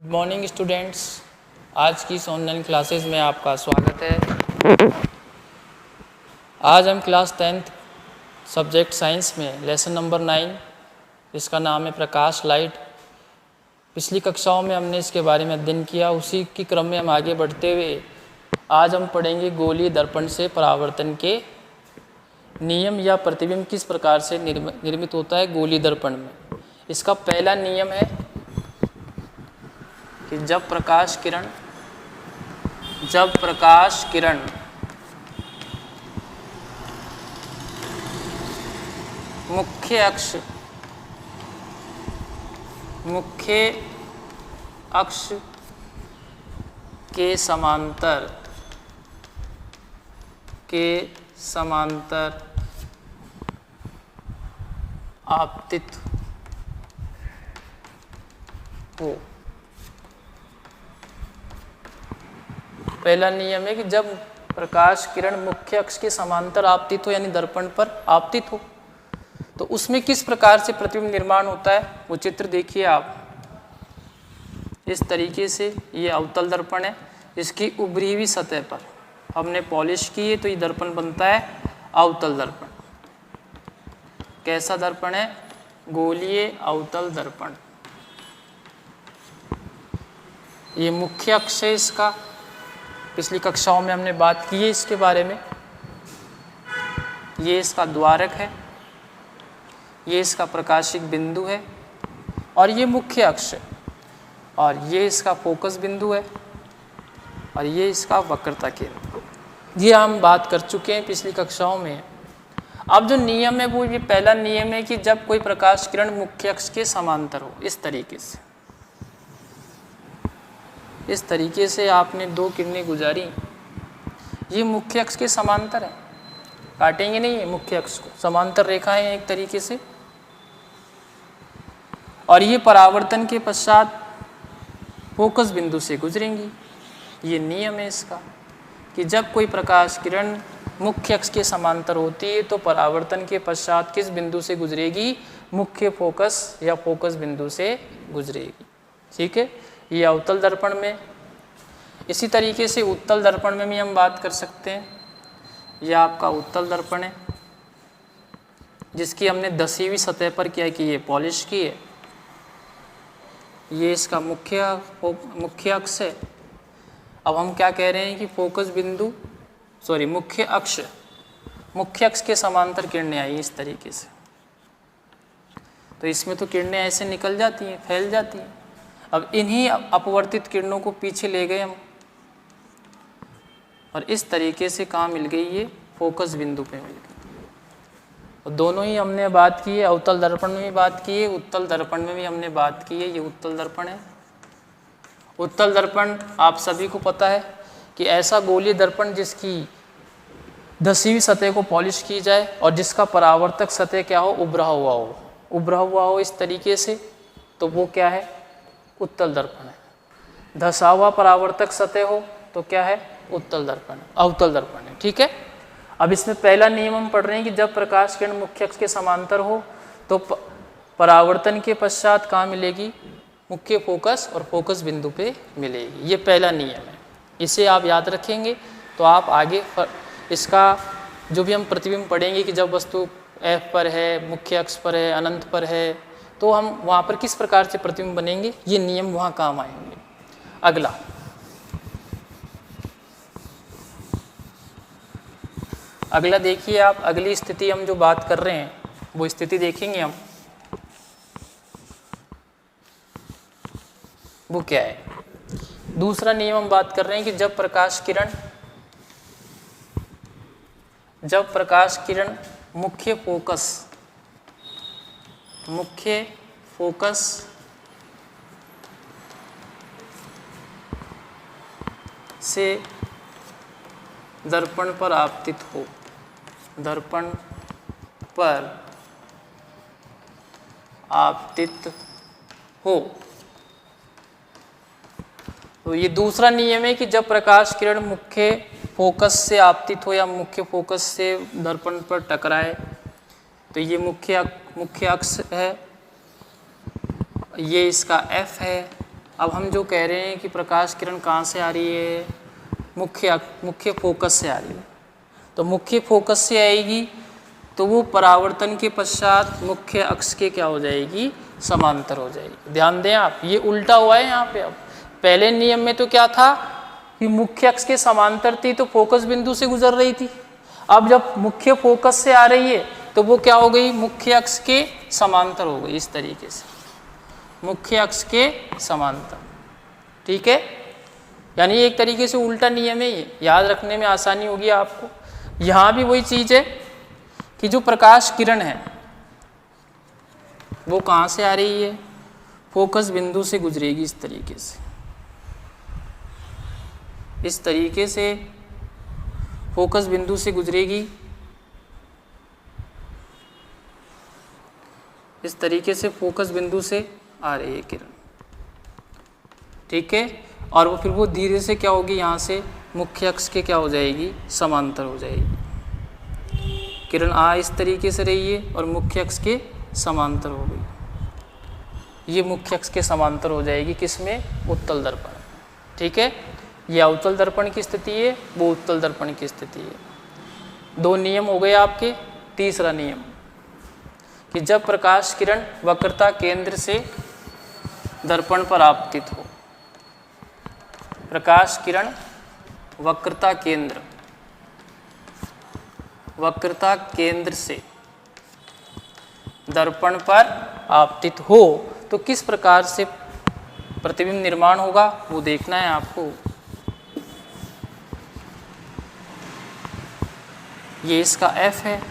Good morning students. आज की इस ऑनलाइन क्लासेस में आपका स्वागत है। आज हम क्लास 10th सब्जेक्ट साइंस में लेसन नंबर 9 जिसका नाम है प्रकाश लाइट। पिछली कक्षाओं में हमने इसके बारे में अध्ययन किया, उसी की क्रम में हम आगे बढ़ते हुए आज हम पढ़ेंगे गोलीय दर्पण से परावर्तन के नियम या प्रतिबिंब किस प्रकार से निर्मित होता है गोलीय दर्पण में। इसका पहला नियम है कि जब प्रकाश किरण मुख्य अक्ष के समांतर आपतित हो। पहला नियम है कि जब प्रकाश किरण मुख्य अक्ष के समांतर आपतित हो यानी दर्पण पर आपतित हो तो उसमें किस प्रकार से प्रतिबिंब निर्माण होता है। वो चित्र देखिए आप, इस तरीके से ये अवतल दर्पण है, इसकी उभरी हुई सतह पर हमने पॉलिश की है तो ये दर्पण बनता है अवतल दर्पण। कैसा दर्पण है? गोलीय अवतल दर्पण। ये मुख्य अक्ष है इसका, पिछली कक्षाओं में हमने बात की है इसके बारे में। ये इसका द्वारक है, ये इसका प्रकाशिक बिंदु है और ये मुख्य अक्ष है, और ये इसका फोकस बिंदु है और ये इसका वक्रता केंद्र। ये हम बात कर चुके हैं पिछली कक्षाओं में। अब जो नियम है वो ये पहला नियम है कि जब कोई प्रकाश किरण मुख्य अक्ष के समांतर हो, इस तरीके से आपने दो किरणें गुजारी, ये मुख्य अक्ष के समांतर है, काटेंगे नहीं है मुख्य अक्ष को, समांतर रेखाएं हैं एक तरीके से। और ये परावर्तन के पश्चात फोकस बिंदु से गुजरेंगी। ये नियम है इसका कि जब कोई प्रकाश किरण मुख्य अक्ष के समांतर होती है तो परावर्तन के पश्चात किस बिंदु से गुजरेगी? मुख्य फोकस या फोकस बिंदु से गुजरेगी। ठीक है, ये अवतल दर्पण में। इसी तरीके से उत्तल दर्पण में भी हम बात कर सकते हैं। यह आपका उत्तल दर्पण है जिसकी हमने धसी हुई सतह पर क्या की है? पॉलिश की है। ये इसका मुख्य अक्ष है। अब हम क्या कह रहे हैं कि मुख्य अक्ष के समांतर किरणें आई इस तरीके से, तो इसमें तो किरणें ऐसे निकल जाती हैं, फैल जाती हैं। अब इन्हीं अपवर्तित किरणों को पीछे ले गए हम और इस तरीके से कहाँ मिल गई? ये फोकस बिंदु पे मिल गई। और दोनों ही हमने बात की है, अवतल दर्पण में भी बात की है, उत्तल दर्पण में भी हमने बात की है। ये उत्तल दर्पण है। उत्तल दर्पण आप सभी को पता है कि ऐसा गोलीय दर्पण जिसकी धसी हुई सतह को पॉलिश की जाए और जिसका परावर्तक सतह क्या हो? उभरा हुआ हो इस तरीके से, तो वो क्या है? उत्तल दर्पण है। धसा हुआ परावर्तक सतह हो तो क्या है? अवतल दर्पण है। ठीक है, अब इसमें पहला नियम हम पढ़ रहे हैं कि जब प्रकाश किरण मुख्य अक्ष के समांतर हो तो परावर्तन के पश्चात कहाँ मिलेगी? मुख्य फोकस और फोकस बिंदु पे मिलेगी। ये पहला नियम है, इसे आप याद रखेंगे तो आप आगे इसका जो भी हम प्रतिबिंब पढ़ेंगे कि जब वस्तु F पर है, मुख्य अक्ष पर है, अनंत पर है, तो हम वहाँ पर किस प्रकार से प्रतिबिंब बनेंगे, ये नियम वहाँ काम आएंगे। अगला देखिए आप, अगली स्थिति हम जो बात कर रहे हैं वो स्थिति देखेंगे हम, वो क्या है। दूसरा नियम हम बात कर रहे हैं कि जब प्रकाश किरण मुख्य फोकस से दर्पण पर आपतित हो, तो ये दूसरा नियम है कि जब प्रकाश किरण मुख्य फोकस से आपतित हो या मुख्य फोकस से दर्पण पर टकराए तो ये मुख्य अक्ष है, ये इसका F है, अब हम जो कह रहे हैं कि प्रकाश किरण कहाँ से आ रही है, मुख्य फोकस से आ रही है। तो मुख्य फोकस से आएगी तो वो परावर्तन के पश्चात मुख्य अक्ष के क्या हो जाएगी, समांतर हो जाएगी। ध्यान दें आप, ये उल्टा हुआ है यहाँ पे। अब पहले नियम में तो क्या था कि मुख्य अक्ष के समांतर थी तो फोकस बिंदु से गुजर रही थी। अब जब मुख्य फोकस से आ रही है तो वो क्या हो गई, मुख्य अक्ष के समांतर हो गई। इस तरीके से मुख्य अक्ष के समांतर, ठीक है। यानी एक तरीके से उल्टा नियम है ये, याद रखने में आसानी होगी आपको। यहाँ भी वही चीज़ है कि जो प्रकाश किरण है वो कहाँ से आ रही है, फोकस बिंदु से गुजरेगी। इस तरीके से, इस तरीके से फोकस बिंदु से गुजरेगी। इस तरीके से फोकस बिंदु से आ रही है किरण, ठीक है। और वो फिर वो धीरे से क्या होगी, यहाँ से मुख्य अक्ष के क्या हो जाएगी, समांतर हो जाएगी। किरण आ इस तरीके से रही है और मुख्य अक्ष के समांतर हो गई। ये मुख्य अक्ष के समांतर हो जाएगी किसमें, उत्तल दर्पण, ठीक है। ये अवतल दर्पण की स्थिति है, वो उत्तल दर्पण की स्थिति है। दो नियम हो गए आपके। तीसरा नियम कि जब प्रकाश किरण वक्रता केंद्र से दर्पण पर आपतित हो, प्रकाश किरण वक्रता केंद्र से दर्पण पर आपतित हो तो किस प्रकार से प्रतिबिंब निर्माण होगा वो देखना है आपको। ये इसका F है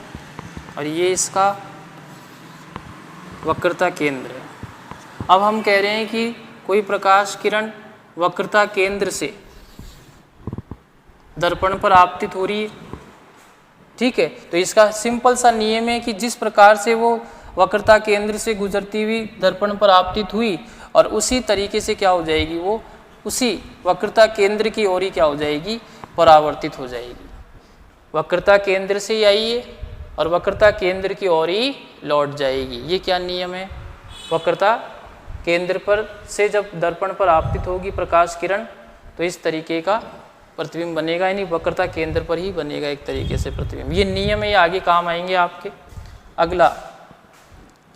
और ये इसका वक्रता केंद्र है। अब हम कह रहे हैं कि कोई प्रकाश किरण वक्रता केंद्र से दर्पण पर आपतित हो रही है, ठीक है। तो इसका सिंपल सा नियम है कि जिस प्रकार से वो वक्रता केंद्र से गुजरती हुई दर्पण पर आपतित हुई और उसी तरीके से क्या हो जाएगी, वो उसी वक्रता केंद्र की ओर ही क्या हो जाएगी, परावर्तित हो जाएगी। वक्रता केंद्र से ही आई है और वक्रता केंद्र की ओर ही लौट जाएगी। ये क्या नियम है, वक्रता केंद्र पर से जब दर्पण पर आपतित होगी प्रकाश किरण तो इस तरीके का प्रतिबिंब बनेगा, यानी वक्रता केंद्र पर ही बनेगा एक तरीके से प्रतिबिंब। ये नियम है, ये आगे काम आएंगे आपके। अगला,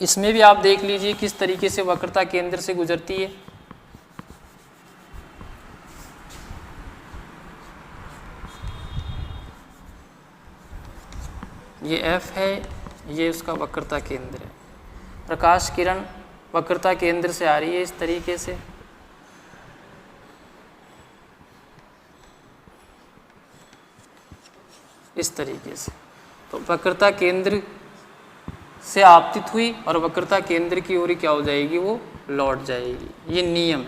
इसमें भी आप देख लीजिए किस तरीके से वक्रता केंद्र से गुजरती है। ये F है, ये उसका वक्रता केंद्र है। प्रकाश किरण वक्रता केंद्र से आ रही है इस तरीके से, इस तरीके से। तो वक्रता केंद्र से आपतित हुई और वक्रता केंद्र की ओर क्या हो जाएगी, वो लौट जाएगी। ये नियम,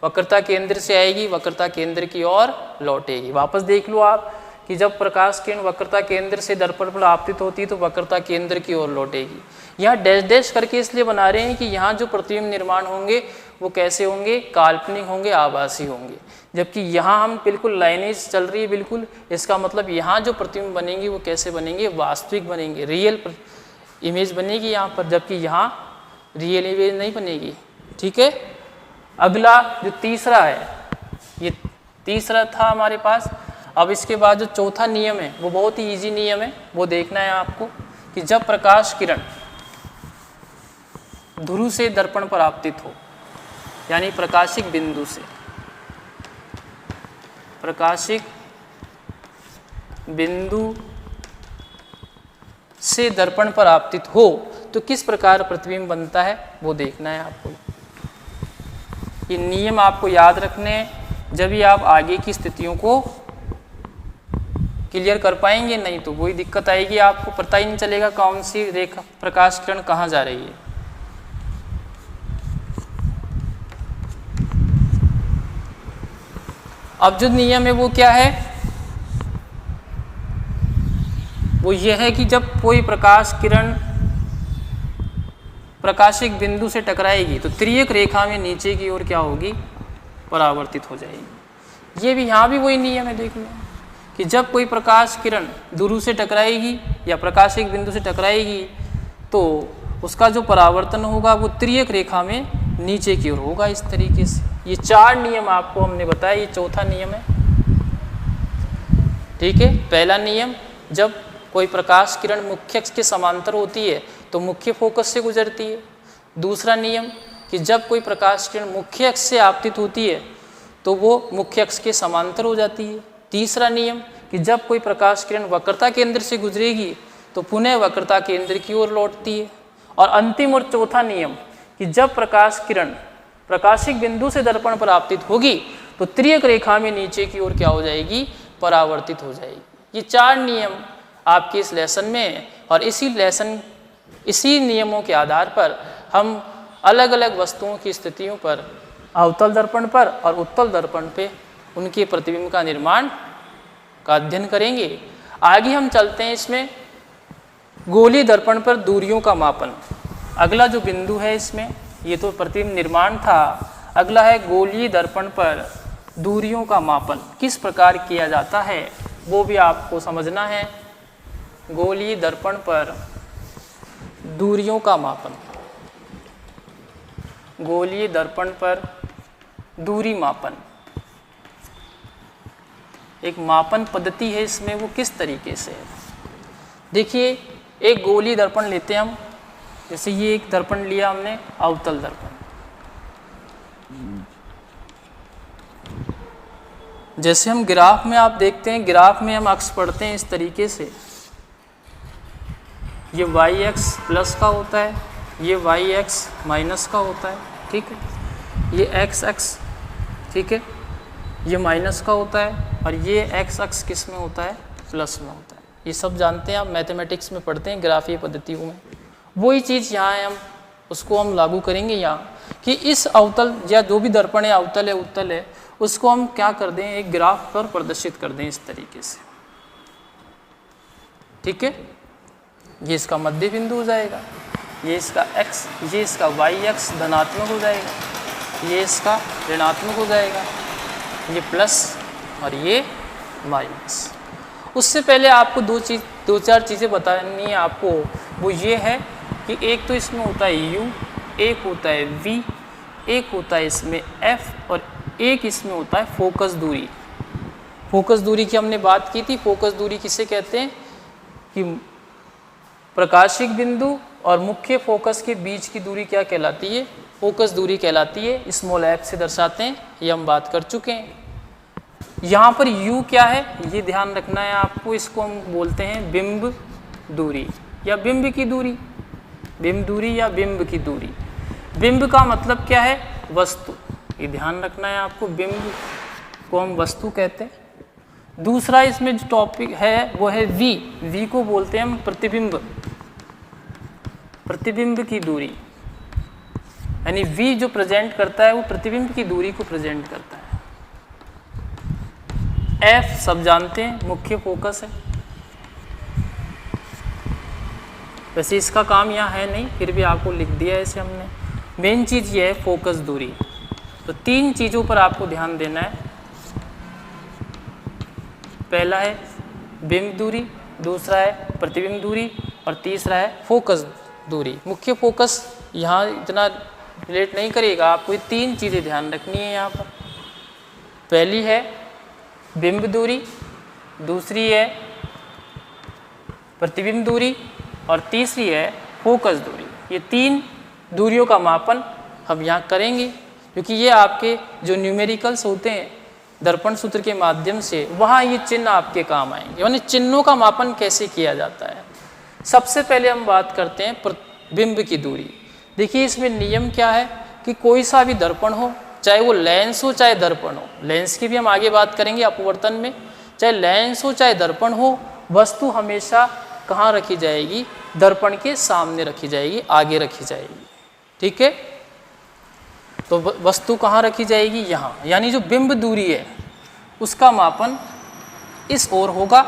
वक्रता केंद्र से आएगी, वक्रता केंद्र की ओर लौटेगी। वापस देख लो आप कि जब प्रकाश किरण वक्रता केंद्र से दर्पण पर आपतित होती है तो वक्रता केंद्र की ओर लौटेगी। यहाँ डैश डैश करके इसलिए बना रहे हैं कि यहाँ जो प्रतिबिंब निर्माण होंगे वो कैसे होंगे, काल्पनिक होंगे, आभासी होंगे। जबकि यहाँ हम बिल्कुल लाइनेज चल रही है बिल्कुल, इसका मतलब यहाँ जो प्रतिबिंब बनेंगे वो कैसे बनेंगे, वास्तविक बनेंगे, रियल इमेज बनेगी यहाँ पर, जबकि यहाँ रियल इमेज नहीं बनेगी, ठीक है। अगला जो तीसरा है, ये तीसरा था हमारे पास। अब इसके बाद जो चौथा नियम है वो बहुत ही इजी नियम है, वो देखना है आपको कि जब प्रकाश किरण ध्रुव से दर्पण पर आपतित हो, यानी प्रकाशिक बिंदु से, प्रकाशिक बिंदु से दर्पण पर आपतित हो तो किस प्रकार प्रतिबिंब बनता है वो देखना है आपको। ये नियम आपको याद रखने हैं, जब भी आप आगे की स्थितियों को क्लियर कर पाएंगे, नहीं तो वही दिक्कत आएगी, आपको पता ही नहीं चलेगा कौन सी रेखा प्रकाश किरण कहाँ जा रही है। अब जो नियम है वो क्या है, वो ये है कि जब कोई प्रकाश किरण प्रकाशिक बिंदु से टकराएगी तो तिर्यक रेखा में नीचे की ओर क्या होगी, परावर्तित हो जाएगी। ये भी यहाँ भी वही नियम है, देख लो कि जब कोई प्रकाश किरण ध्रुव से टकराएगी या प्रकाशिक बिंदु से टकराएगी तो उसका जो परावर्तन होगा वो तिर्यक रेखा में नीचे की ओर होगा इस तरीके से। ये 4 नियम आपको हमने बताया, ये चौथा नियम है। ठीक है, पहला नियम, जब कोई प्रकाश किरण मुख्य अक्ष के समांतर होती है तो मुख्य फोकस से गुजरती है। दूसरा नियम कि जब कोई प्रकाश किरण मुख्य अक्ष से आपतित होती है तो वो मुख्य अक्ष के समांतर हो जाती है। तीसरा नियम कि जब कोई प्रकाश किरण वक्रता केंद्र से गुजरेगी तो पुनः वक्रता केंद्र की ओर लौटती है। और अंतिम और चौथा नियम कि जब प्रकाश किरण प्रकाशिक बिंदु से दर्पण पर आपतित होगी तो तिर्यक रेखा में नीचे की ओर क्या हो जाएगी, परावर्तित हो जाएगी। ये 4 नियम आपके इस लेसन में है और इसी नियमों के आधार पर हम अलग अलग वस्तुओं की स्थितियों पर अवतल दर्पण पर और उत्तल दर्पण पे उनके प्रतिबिंब का निर्माण का अध्ययन करेंगे। आगे हम चलते हैं इसमें गोलीय दर्पण पर दूरियों का मापन। अगला जो बिंदु है इसमें, ये तो प्रतिबिंब निर्माण था, अगला है गोलीय दर्पण पर दूरियों का मापन किस प्रकार किया जाता है वो भी आपको समझना है। गोलीय दर्पण पर दूरियों का मापन, गोलीय दर्पण पर दूरी मापन एक मापन पद्धति है। इसमें वो किस तरीके से है, देखिए एक गोलीय दर्पण लेते हैं हम, जैसे ये एक दर्पण लिया हमने अवतल दर्पण, जैसे हम ग्राफ में आप देखते हैं, ग्राफ में हम अक्ष पढ़ते हैं इस तरीके से, ये वाई एक्स प्लस का होता है, ये वाई एक्स माइनस का होता है, ठीक है, ये एक्स एक्स, ठीक है, ये माइनस का होता है और ये एक्स अक्ष किस में होता है, प्लस में होता है। ये सब जानते हैं आप, मैथमेटिक्स में पढ़ते हैं ग्राफीय पद्धतियों में। वही चीज़ यहाँ है, हम उसको हम लागू करेंगे यहाँ कि इस अवतल या जो भी दर्पण है, अवतल है उत्तल है, उसको हम क्या कर दें, एक ग्राफ पर प्रदर्शित कर दें इस तरीके से, ठीक है। ये इसका मध्य बिंदु हो जाएगा, ये इसका x, ये इसका y अक्ष धनात्मक हो जाएगा, ये इसका ऋणात्मक हो जाएगा, ये प्लस और ये माइनस। उससे पहले आपको दो चार चीज़ें बतानी है आपको, वो ये है कि एक तो इसमें होता है u, एक होता है v, एक होता है इसमें f और एक इसमें होता है फोकस दूरी। फोकस दूरी की हमने बात की थी। फोकस दूरी किसे कहते हैं कि प्रकाशिक बिंदु और मुख्य फोकस के बीच की दूरी क्या कहलाती है, फोकस दूरी कहलाती है। स्मॉल f से दर्शाते हैं, ये हम बात कर चुके हैं। यहाँ पर u क्या है ये ध्यान रखना है आपको, इसको हम बोलते हैं बिंब दूरी या बिंब की दूरी, बिंब दूरी या बिंब की दूरी। बिंब का मतलब क्या है, वस्तु, ये ध्यान रखना है आपको, बिंब को हम वस्तु कहते हैं। दूसरा इसमें जो टॉपिक है वो है v, v को बोलते हैं हम प्रतिबिंब, प्रतिबिंब की दूरी, यानी v जो प्रेजेंट करता है वो प्रतिबिंब की दूरी को प्रेजेंट करता है। f सब जानते हैं मुख्य फोकस है, वैसे इसका काम यहाँ है नहीं, फिर भी आपको लिख दिया है इसे हमने। मेन चीज़ ये है फोकस दूरी। तो 3 चीज़ों पर आपको ध्यान देना है। पहला है बिंब दूरी, दूसरा है प्रतिबिंब दूरी और तीसरा है फोकस दूरी। मुख्य फोकस यहाँ इतना रिलेट नहीं करेगा, आपको ये 3 चीज़ें ध्यान रखनी है यहाँ पर। पहली है बिंब दूरी, दूसरी है प्रतिबिंब दूरी और तीसरी है फोकस दूरी। ये 3 दूरियों का मापन हम यहाँ करेंगे, क्योंकि ये आपके जो न्यूमेरिकल्स होते हैं दर्पण सूत्र के माध्यम से, वहाँ ये चिन्ह आपके काम आएंगे। यानी चिन्हों का मापन कैसे किया जाता है। सबसे पहले हम बात करते हैं बिंब की दूरी। देखिए इसमें नियम क्या है कि कोई सा भी दर्पण हो, चाहे वो लेंस हो चाहे दर्पण हो, लेंस की भी हम आगे बात करेंगे अपवर्तन में, चाहे लेंस हो चाहे दर्पण हो, वस्तु हमेशा कहाँ रखी जाएगी, दर्पण के सामने रखी जाएगी, आगे रखी जाएगी, ठीक है। तो वस्तु कहाँ रखी जाएगी, यहाँ, यानी जो बिंब दूरी है उसका मापन इस ओर होगा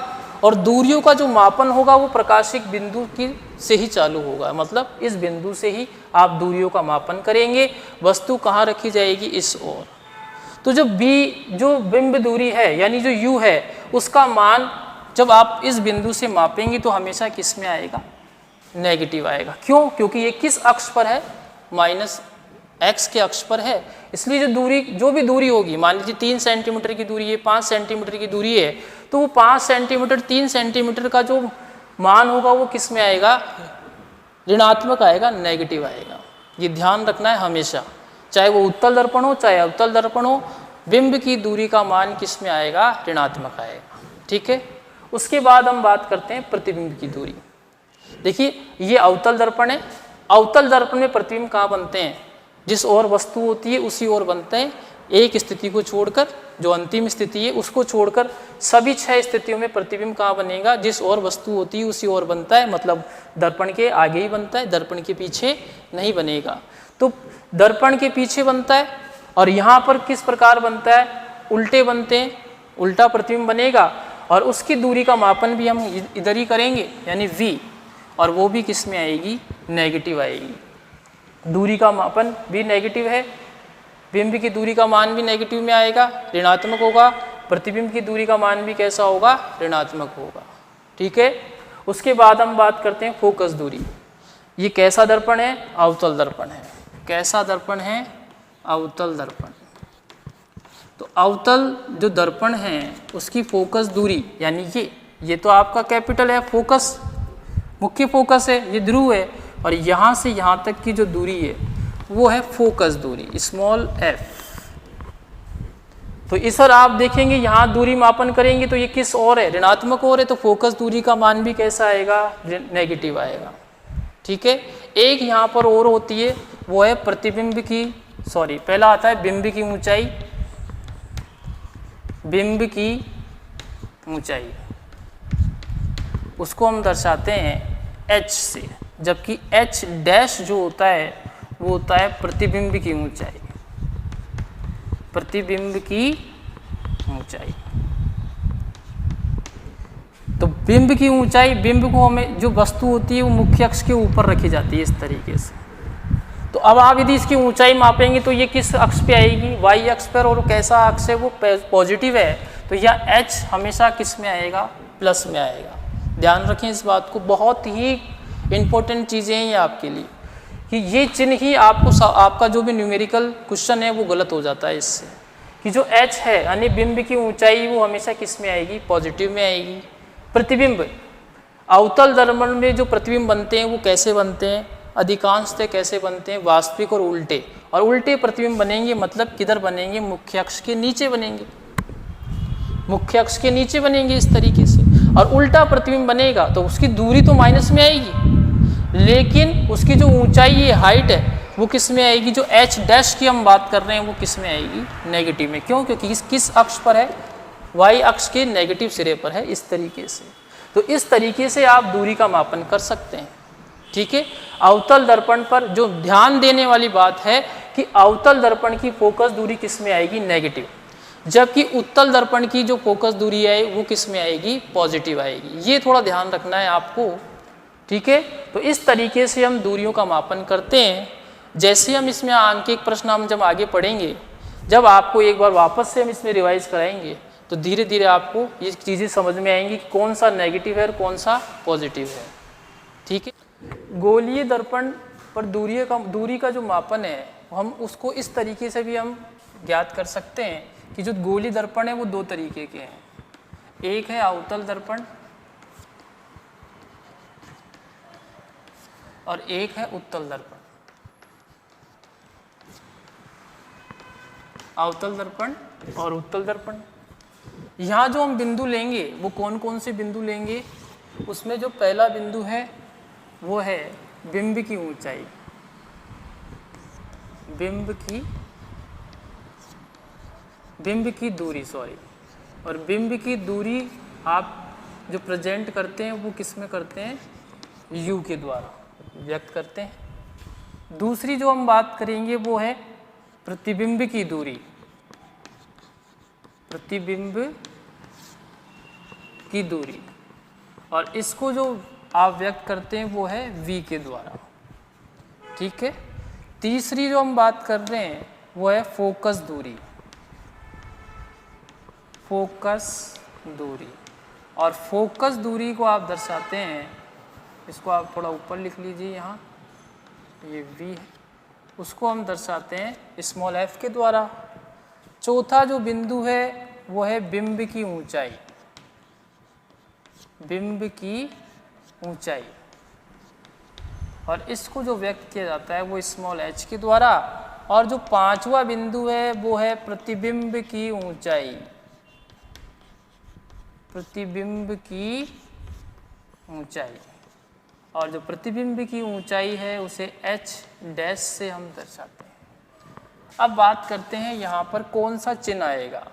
और दूरियों का जो मापन होगा वो प्रकाशिक बिंदु की से ही चालू होगा, मतलब इस बिंदु से ही आप दूरियों का मापन करेंगे। वस्तु कहाँ रखी जाएगी, इस ओर। तो जो बिंब दूरी है यानी जो u है उसका मान जब आप इस बिंदु से मापेंगे तो हमेशा किस में आएगा, नेगेटिव आएगा। क्यों, क्योंकि ये किस अक्ष पर है, माइनस एक्स के अक्ष पर है, इसलिए जो भी दूरी होगी, मान लीजिए 3 सेंटीमीटर की दूरी है, 5 सेंटीमीटर की दूरी है, तो वो 5 सेंटीमीटर 3 सेंटीमीटर का जो मान होगा वो किस में आएगा, ऋणात्मक आएगा, नेगेटिव आएगा। ये ध्यान रखना है हमेशा, चाहे वो उत्तल दर्पण हो चाहे अवतल दर्पण हो, बिंब की दूरी का मान किस में आएगा, ऋणात्मक आएगा। ठीक है, उसके बाद हम बात करते हैं प्रतिबिंब की दूरी। देखिए ये अवतल दर्पण है, अवतल दर्पण में प्रतिबिंब कहाँ बनते हैं, जिस ओर वस्तु होती है उसी ओर बनते हैं। एक स्थिति को छोड़कर, जो अंतिम स्थिति है उसको छोड़कर सभी 6 स्थितियों में प्रतिबिंब कहाँ बनेगा, जिस ओर वस्तु होती है उसी ओर बनता है, मतलब दर्पण के आगे ही बनता है, दर्पण के पीछे नहीं बनेगा। तो दर्पण के पीछे बनता है, और यहाँ पर किस प्रकार बनता है, उल्टे बनते हैं, उल्टा प्रतिबिंब बनेगा, और उसकी दूरी का मापन भी हम इधर ही करेंगे, यानी v, और वो भी किस में आएगी, नेगेटिव आएगी। दूरी का मापन भी नेगेटिव है, बिंब की दूरी का मान भी नेगेटिव में आएगा, ऋणात्मक होगा, प्रतिबिंब की दूरी का मान भी कैसा होगा, ऋणात्मक होगा। ठीक है, उसके बाद हम बात करते हैं फोकस दूरी। ये कैसा दर्पण है, अवतल दर्पण है। कैसा दर्पण है, अवतल दर्पण। तो अवतल जो दर्पण है उसकी फोकस दूरी, यानी ये तो आपका कैपिटल है, फोकस, मुख्य फोकस है, ये ध्रुव है, और यहाँ से यहाँ तक की जो दूरी है वो है फोकस दूरी, स्मॉल f। तो इस पर आप देखेंगे यहाँ दूरी मापन करेंगे तो ये किस ओर है, ऋणात्मक ओर है, तो फोकस दूरी का मान भी कैसा आएगा, नेगेटिव आएगा। ठीक है, एक यहाँ पर और होती है, वो है प्रतिबिंब की, पहला आता है बिंब की ऊंचाई, बिंब की ऊंचाई उसको हम दर्शाते हैं h से, जबकि h डैश जो होता है वो होता है प्रतिबिंब की ऊंचाई, प्रतिबिंब की ऊंचाई। तो बिंब की ऊंचाई, बिंब को हमें जो वस्तु होती है वो मुख्य अक्ष के ऊपर रखी जाती है इस तरीके से। तो अब आप यदि इसकी ऊंचाई मापेंगे तो ये किस अक्ष पे आएगी, y अक्ष पर, और कैसा अक्ष है वो पॉजिटिव है, तो यह h हमेशा किस में आएगा, प्लस में आएगा। ध्यान रखें इस बात को, बहुत ही इंपॉर्टेंट चीज़ें हैं ये आपके लिए, कि ये चिन्ह ही आपका जो भी न्यूमेरिकल क्वेश्चन है वो गलत हो जाता है इससे, कि जो h है यानी बिंब की ऊंचाई वो हमेशा किस में आएगी, पॉजिटिव में आएगी। प्रतिबिंब, अवतल दर्पण में जो प्रतिबिंब बनते हैं वो कैसे बनते हैं, अधिकांशतः कैसे बनते हैं, वास्तविक और उल्टे, और उल्टे प्रतिबिंब बनेंगे मतलब किधर बनेंगे, मुख्य अक्ष के नीचे बनेंगे, मुख्य अक्ष के नीचे बनेंगे इस तरीके से। और उल्टा प्रतिबिंब बनेगा तो उसकी दूरी तो माइनस में आएगी, लेकिन उसकी जो ऊंचाई है, हाइट है, वो किस में आएगी, जो h डैश की हम बात कर रहे हैं वो किस में आएगी, नेगेटिव में। क्यों, क्योंकि किस अक्ष पर है, y अक्ष के नेगेटिव सिरे पर है, इस तरीके से। तो इस तरीके से आप दूरी का मापन कर सकते हैं। ठीक है, अवतल दर्पण पर जो ध्यान देने वाली बात है कि अवतल दर्पण की फोकस दूरी किस में आएगी, नेगेटिव, जबकि उत्तल दर्पण की जो फोकस दूरी है वो किस में आएगी, पॉजिटिव आएगी। ये थोड़ा ध्यान रखना है आपको। ठीक है, तो इस तरीके से हम दूरियों का मापन करते हैं। जैसे हम इसमें आंकिक प्रश्न हम जब आगे पढ़ेंगे, जब आपको एक बार वापस से हम इसमें रिवाइज कराएंगे तो धीरे धीरे आपको ये चीज़ें समझ में आएंगी कि कौन सा नेगेटिव है और कौन सा पॉजिटिव है। ठीक है, गोलीय दर्पण पर दूरी का जो मापन है हम उसको इस तरीके से भी हम ज्ञात कर सकते हैं कि जो गोलीय दर्पण है वो दो तरीके के हैं, एक है अवतल दर्पण और एक है उत्तल दर्पण। अवतल दर्पण और उत्तल दर्पण, यहाँ जो हम बिंदु लेंगे वो कौन कौन से बिंदु लेंगे, उसमें जो पहला बिंदु है वो है बिंब की ऊंचाई, बिंब की दूरी और बिंब की दूरी आप जो प्रेजेंट करते हैं वो किस में करते हैं, u के द्वारा व्यक्त करते हैं। दूसरी जो हम बात करेंगे वो है प्रतिबिंब की दूरी, प्रतिबिंब की दूरी, और इसको जो आप व्यक्त करते हैं वो है v के द्वारा। ठीक है, तीसरी जो हम बात कर रहे हैं वो है फोकस दूरी, और फोकस दूरी को आप दर्शाते हैं, इसको आप थोड़ा ऊपर लिख लीजिए, यहाँ ये v है उसको हम दर्शाते हैं स्मॉल f के द्वारा। चौथा जो बिंदु है वो है बिंब की ऊंचाई, बिंब की ऊंचाई, और इसको जो व्यक्त किया जाता है वो स्मॉल h के द्वारा। और जो पांचवा बिंदु है वो है प्रतिबिंब की ऊंचाई, प्रतिबिंब की ऊंचाई, और जो प्रतिबिंब की ऊंचाई है उसे h डैश से हम दर्शाते हैं। अब बात करते हैं यहाँ पर कौन सा चिन्ह आएगा।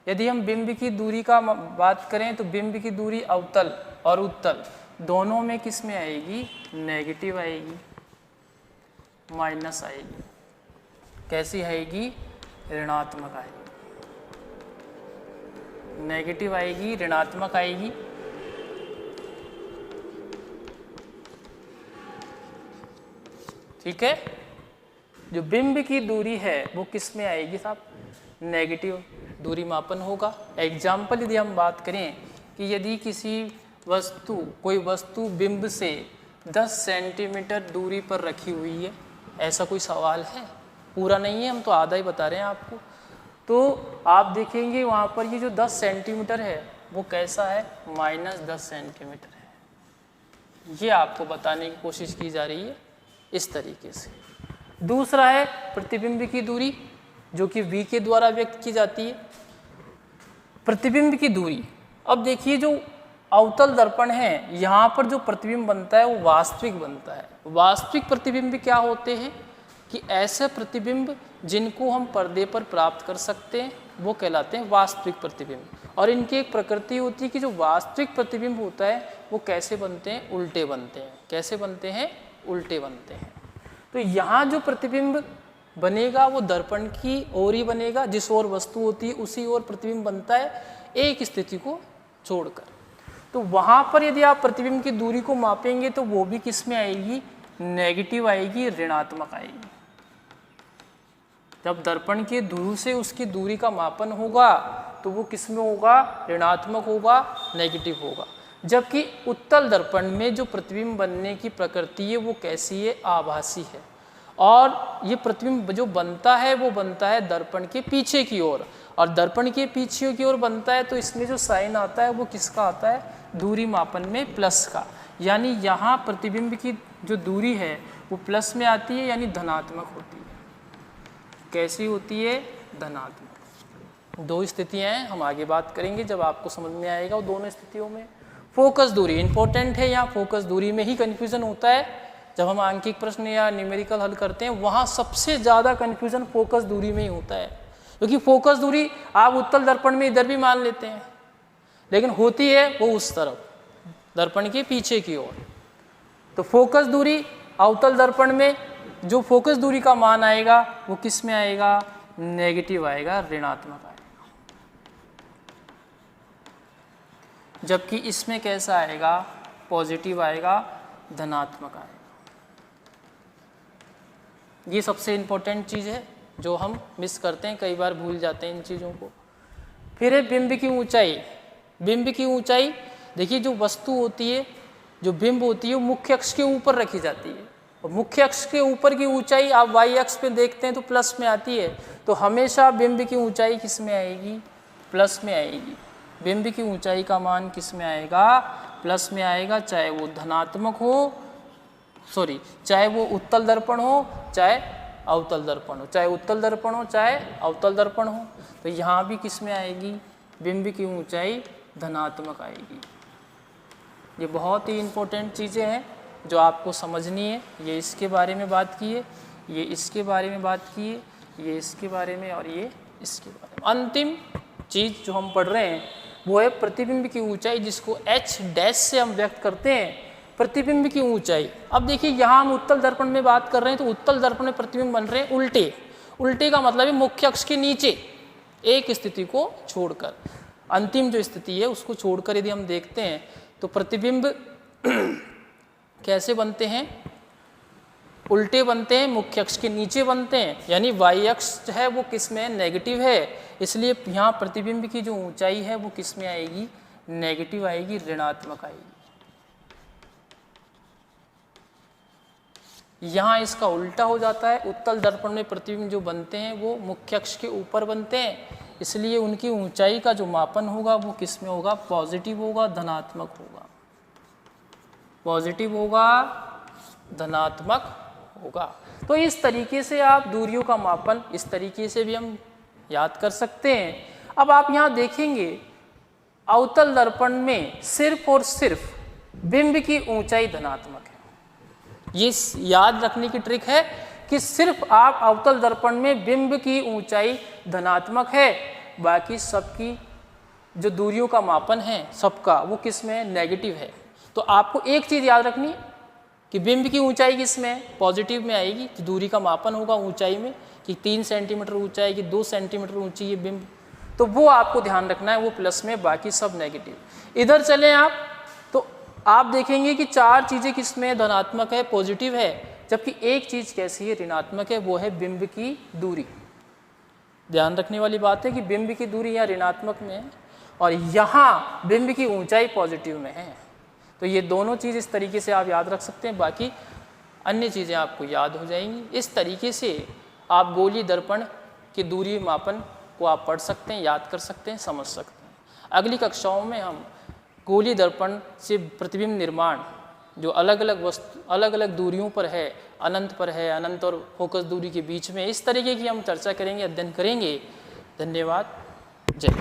यदि हम बिंब की दूरी का बात करें तो बिंब की दूरी अवतल और उत्तल दोनों में किस में आएगी? नेगेटिव आएगी, माइनस आएगी। कैसी आएगी? ऋणात्मक आएगी, नेगेटिव आएगी, ऋणात्मक आएगी। ठीक है, जो बिंब की दूरी है वो किस में आएगी साहब? नेगेटिव दूरी मापन होगा। एग्जाम्पल यदि हम बात करें कि यदि किसी वस्तु, कोई वस्तु बिंब से 10 सेंटीमीटर दूरी पर रखी हुई है, ऐसा कोई सवाल है? पूरा नहीं है, हम तो आधा ही बता रहे हैं आपको। तो आप देखेंगे वहाँ पर ये जो 10 सेंटीमीटर है वो कैसा है? -10 सेंटीमीटर है। ये आपको बताने की कोशिश की जा रही है इस तरीके से। दूसरा है प्रतिबिंब की दूरी, जो कि v के द्वारा व्यक्त की जाती है। प्रतिबिंब की दूरी, अब देखिए जो अवतल दर्पण है यहाँ पर जो प्रतिबिंब बनता है वो वास्तविक बनता है। वास्तविक प्रतिबिंब क्या होते हैं कि ऐसे प्रतिबिंब जिनको हम पर्दे पर प्राप्त कर सकते हैं वो कहलाते हैं वास्तविक प्रतिबिंब। और इनकी एक प्रकृति होती है कि जो वास्तविक प्रतिबिंब होता है वो कैसे बनते हैं? उल्टे बनते हैं। कैसे बनते हैं? उल्टे बनते हैं। तो यहाँ जो प्रतिबिंब बनेगा वो दर्पण की ओर ही बनेगा, जिस ओर वस्तु होती है उसी ओर प्रतिबिंब बनता है, एक स्थिति को छोड़कर। तो वहाँ पर यदि आप प्रतिबिंब की दूरी को मापेंगे तो वो भी किस में आएगी? नेगेटिव आएगी, ऋणात्मक आएगी। जब दर्पण के ध्रुव से उसकी दूरी का मापन होगा तो वो किस में होगा? ऋणात्मक होगा, नेगेटिव होगा। जबकि उत्तल दर्पण में जो प्रतिबिंब बनने की प्रकृति है वो कैसी है? आभासी है। और ये प्रतिबिंब जो बनता है वो बनता है दर्पण के पीछे की ओर, और दर्पण के पीछे की ओर बनता है तो इसमें जो साइन आता है वो किसका आता है? दूरी मापन में प्लस का। यानी यहाँ प्रतिबिंब की जो दूरी है वो प्लस में आती है, यानी धनात्मक होती है। कैसी होती है? धनात्मक। दो स्थितियाँ हैं, हम आगे बात करेंगे जब आपको समझ में आएगा वो दोनों स्थितियों में। फोकस दूरी इंपॉर्टेंट है, यहाँ फोकस दूरी में ही कन्फ्यूजन होता है। जब हम आंकिक प्रश्न या न्यूमेरिकल हल करते हैं वहाँ सबसे ज़्यादा कन्फ्यूजन फोकस दूरी में ही होता है, क्योंकि फोकस दूरी आप उत्तल दर्पण में इधर भी मान लेते हैं, लेकिन होती है वो उस तरफ, दर्पण के पीछे की ओर। तो फोकस दूरी अवतल दर्पण में जो फोकस दूरी का मान आएगा वो किस में आएगा? नेगेटिव आएगा, ऋणात्मक आएगा। जबकि इसमें कैसा आएगा? पॉजिटिव आएगा, धनात्मक आएगा। ये सबसे इम्पोर्टेंट चीज़ है जो हम मिस करते हैं, कई बार भूल जाते हैं इन चीज़ों को। फिर है बिंब की ऊंचाई। बिंब की ऊंचाई देखिए, जो वस्तु होती है, जो बिंब होती है वो मुख्य अक्ष के ऊपर रखी जाती है, और मुख्य अक्ष के ऊपर की ऊंचाई आप वाई अक्ष पे देखते हैं तो प्लस में आती है। तो हमेशा बिंब की ऊंचाई किस में आएगी? प्लस में आएगी। बिंब की ऊंचाई का मान किस में आएगा? प्लस में आएगा, चाहे वो धनात्मक हो, चाहे वो उत्तल दर्पण हो चाहे अवतल दर्पण हो, चाहे उत्तल दर्पण हो चाहे अवतल दर्पण हो। तो यहाँ भी किस में आएगी? बिंब की ऊंचाई धनात्मक आएगी। ये बहुत ही इम्पोर्टेंट चीज़ें हैं जो आपको समझनी है। ये इसके बारे में बात की है, ये इसके बारे में बात की है, ये इसके बारे में, और ये इसके बारे में। अंतिम चीज़ जो हम पढ़ रहे हैं वो है प्रतिबिंब की ऊंचाई, जिसको h डैश से हम व्यक्त करते हैं। प्रतिबिंब की ऊंचाई, अब देखिए यहाँ हम उत्तल दर्पण में बात कर रहे हैं, तो उत्तल दर्पण में प्रतिबिंब बन रहे हैं उल्टे। उल्टे का मतलब है मुख्य अक्ष के नीचे एक स्थिति को छोड़कर, अंतिम जो स्थिति है उसको छोड़कर यदि हम देखते हैं तो प्रतिबिंब कैसे बनते हैं? उल्टे बनते हैं, मुख्य अक्ष के नीचे बनते हैं, यानी वाई अक्ष है वो किस में? नेगेटिव है। इसलिए यहाँ प्रतिबिंब की जो ऊंचाई है वो किस में आएगी? नेगेटिव आएगी, ऋणात्मक आएगी। यहाँ इसका उल्टा हो जाता है। उत्तल दर्पण में प्रतिबिंब जो बनते हैं वो मुख्य अक्ष के ऊपर बनते हैं, इसलिए उनकी ऊंचाई का जो मापन होगा वो किस में होगा? पॉजिटिव होगा, धनात्मक होगा। पॉजिटिव होगा, धनात्मक होगा। तो इस तरीके से आप दूरियों का मापन इस तरीके से भी हम याद कर सकते हैं। अब आप यहाँ देखेंगे अवतल दर्पण में सिर्फ और सिर्फ बिंब की ऊंचाई धनात्मक है। ये याद रखने की ट्रिक है कि सिर्फ आप अवतल दर्पण में बिंब की ऊंचाई धनात्मक है, बाकी सबकी जो दूरियों का मापन है सबका वो किस में? नेगेटिव है। तो आपको एक चीज़ याद रखनी है कि बिंब की ऊंचाई किस में है? पॉजिटिव में आएगी। तो दूरी का मापन होगा ऊंचाई में कि 3 सेंटीमीटर ऊंचा है कि 2 सेंटीमीटर ऊंची है बिंब, तो वो आपको ध्यान रखना है, वो प्लस में, बाकी सब नेगेटिव। इधर चलें आप तो आप देखेंगे कि 4 चीज़ें किस में? धनात्मक है, पॉजिटिव है, जबकि एक चीज़ कैसी है? ऋणात्मक है, वो है बिंब की दूरी। ध्यान रखने वाली बात है कि बिंब की दूरी यहाँ ऋणात्मक में है और यहाँ बिंब की ऊंचाई पॉजिटिव में है। तो ये दोनों चीज़ इस तरीके से आप याद रख सकते हैं, बाकी अन्य चीज़ें आपको याद हो जाएंगी। इस तरीके से आप गोलीय दर्पण की दूरी मापन को आप पढ़ सकते हैं, याद कर सकते हैं, समझ सकते हैं। अगली कक्षाओं में हम गोलीय दर्पण से प्रतिबिंब निर्माण जो अलग अलग वस्तु अलग अलग दूरियों पर है, अनंत पर है, अनंत और फोकस दूरी के बीच में, इस तरीके की हम चर्चा करेंगे, अध्ययन करेंगे। धन्यवाद। जय।